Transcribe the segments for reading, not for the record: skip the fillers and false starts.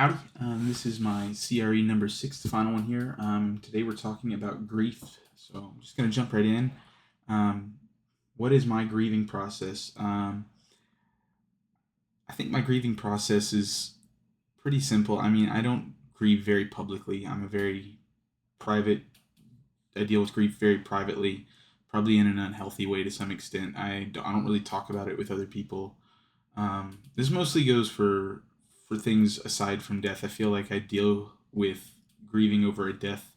Howdy. This is my CRE number six, the final one here. Today we're talking about grief. So I'm just going to jump right in. Um, what is my grieving process? I think my grieving process is pretty simple. I mean, I don't grieve very publicly. I'm a very private, I deal with grief very privately, probably in an unhealthy way to some extent. I don't really talk about it with other people. This mostly goes for things aside from death. I feel like I deal with grieving over a death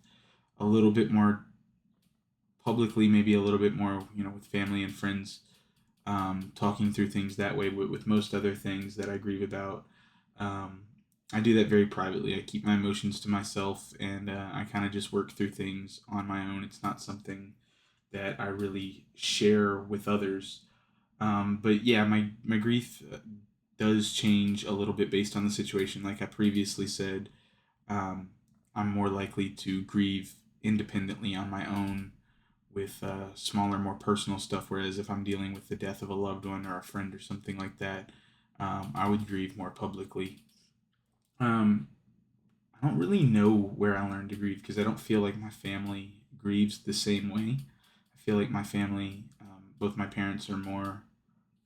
a little bit more publicly, maybe a little bit more, with family and friends, talking through things that way. With most other things that I grieve about, um, I do that very privately. I keep my emotions to myself, and I kind of just work through things on my own. It's not something that I really share with others. But yeah, my grief does change a little bit based on the situation. Like I previously said, um, I'm more likely to grieve independently on my own with smaller, more personal stuff. Whereas if I'm dealing with the death of a loved one or a friend or something like that, I would grieve more publicly. Um, I don't really know where I learned to grieve because I don't feel like my family grieves the same way. I feel like my family, both my parents, are more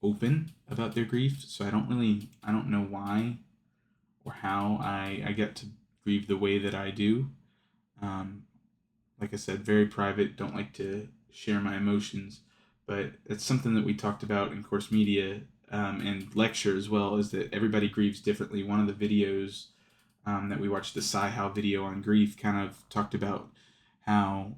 open about their grief, so I don't know why or how I get to grieve the way that I do. Um, like I said, very private, don't like to share my emotions, but it's something that we talked about in course media and lecture as well, is that everybody grieves differently. One of the videos that we watched, the Sci-How video on grief, kind of talked about how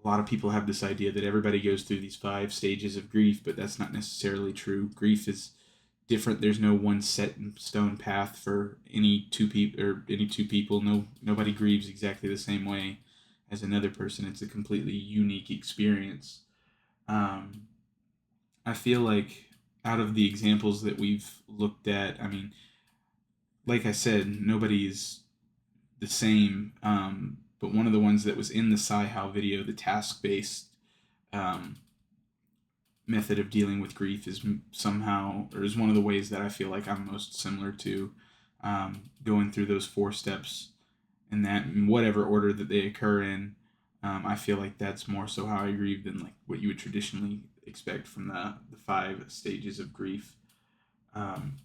a lot of people have this idea that everybody goes through these five stages of grief, but that's not necessarily true. Grief is different. There's no one set in stone path for any two people. Nobody grieves exactly the same way as another person. It's a completely unique experience. Um, I feel like out of the examples that we've looked at, I mean, like I said, nobody's the same. But one of the ones that was in the Sci-How video, the task-based um, method of dealing with grief, is somehow, or is one of the ways that I feel like I'm most similar to, going through those four steps and that in whatever order that they occur in. I feel like that's more so how I grieve than like what you would traditionally expect from the five stages of grief. Um,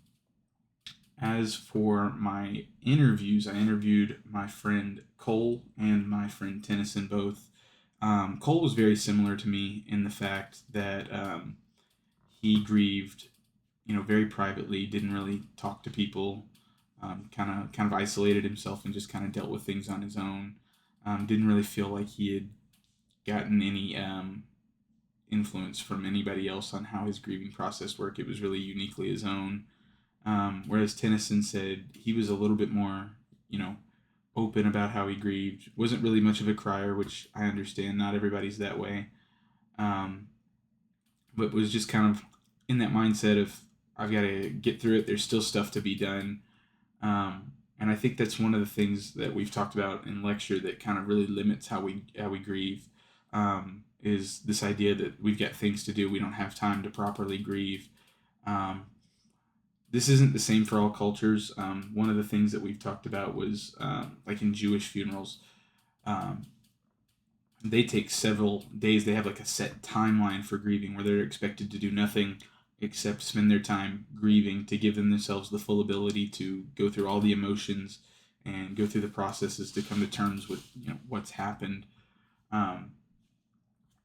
as for my interviews, I interviewed my friend Cole and my friend Tennyson both. Cole was very similar to me in the fact that he grieved, very privately, didn't really talk to people, kind of isolated himself and just kind of dealt with things on his own. Didn't really feel like he had gotten any influence from anybody else on how his grieving process worked. It was really uniquely his own. Whereas Tennyson said he was a little bit more, you know, open about how he grieved. Wasn't really much of a crier, which I understand. Not everybody's that way. Um, but was just kind of in that mindset of I've got to get through it. There's still stuff to be done. And I think that's one of the things that we've talked about in lecture that kind of really limits how we grieve. Is this idea that we've got things to do, we don't have time to properly grieve. Um, this isn't the same for all cultures. One of the things that we've talked about was like in Jewish funerals, um, they take several days. They have like a set timeline for grieving where they're expected to do nothing except spend their time grieving to give themselves the full ability to go through all the emotions and go through the processes to come to terms with what's happened. Um,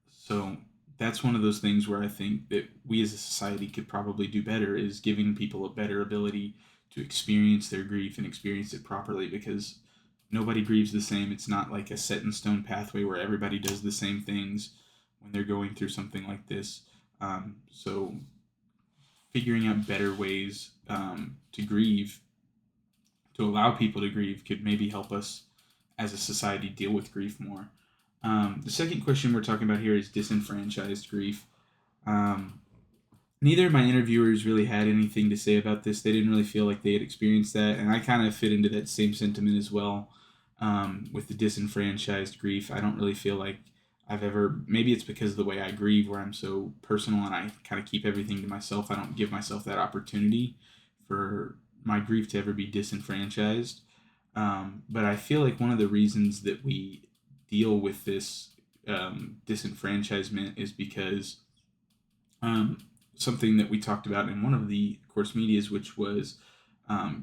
so that's one of those things where I think that we as a society could probably do better, is giving people a better ability to experience their grief and experience it properly, because nobody grieves the same. It's not like a set in stone pathway where everybody does the same things when they're going through something like this. So figuring out better ways to grieve, to allow people to grieve, could maybe help us as a society deal with grief more. The second question we're talking about here is disenfranchised grief. Um, Neither of my interviewers really had anything to say about this. They didn't really feel like they had experienced that, and I kind of fit into that same sentiment as well. With the disenfranchised grief, I don't really feel like I've ever. Maybe it's because of the way I grieve, where I'm so personal and I kind of keep everything to myself. I don't give myself that opportunity for my grief to ever be disenfranchised. But I feel like one of the reasons that we deal with this disenfranchisement is because um, something that we talked about in one of the course medias, which was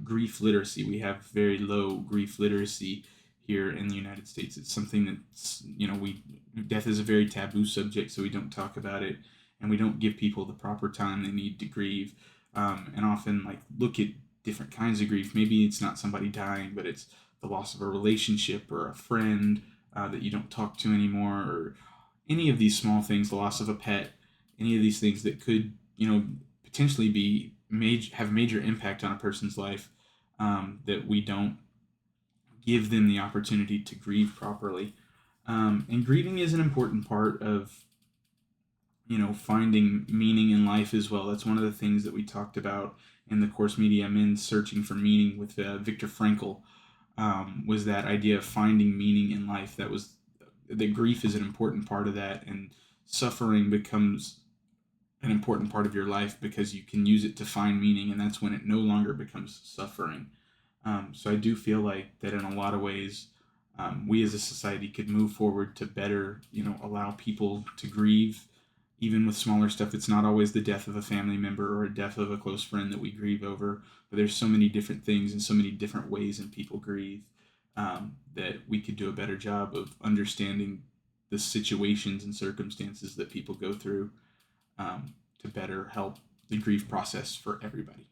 grief literacy. We have very low grief literacy here in the United States. It's something that's, we death is a very taboo subject, so we don't talk about it, and we don't give people the proper time they need to grieve. And often, like, look at different kinds of grief. Maybe it's not somebody dying, but it's the loss of a relationship or a friend that you don't talk to anymore, or any of these small things, the loss of a pet, any of these things that could, potentially be have major impact on a person's life, that we don't give them the opportunity to grieve properly. And grieving is an important part of, finding meaning in life as well. That's one of the things that we talked about in the course media I'm in, Searching for Meaning, with Viktor Frankl. Was that idea of finding meaning in life. That grief is an important part of that, and suffering becomes an important part of your life because you can use it to find meaning, and that's when it no longer becomes suffering. So I do feel like that in a lot of ways, we as a society could move forward to better, allow people to grieve, even with smaller stuff. It's not always the death of a family member or a death of a close friend that we grieve over, but there's so many different things and so many different ways in people grieve, that we could do a better job of understanding the situations and circumstances that people go through, to better help the grief process for everybody.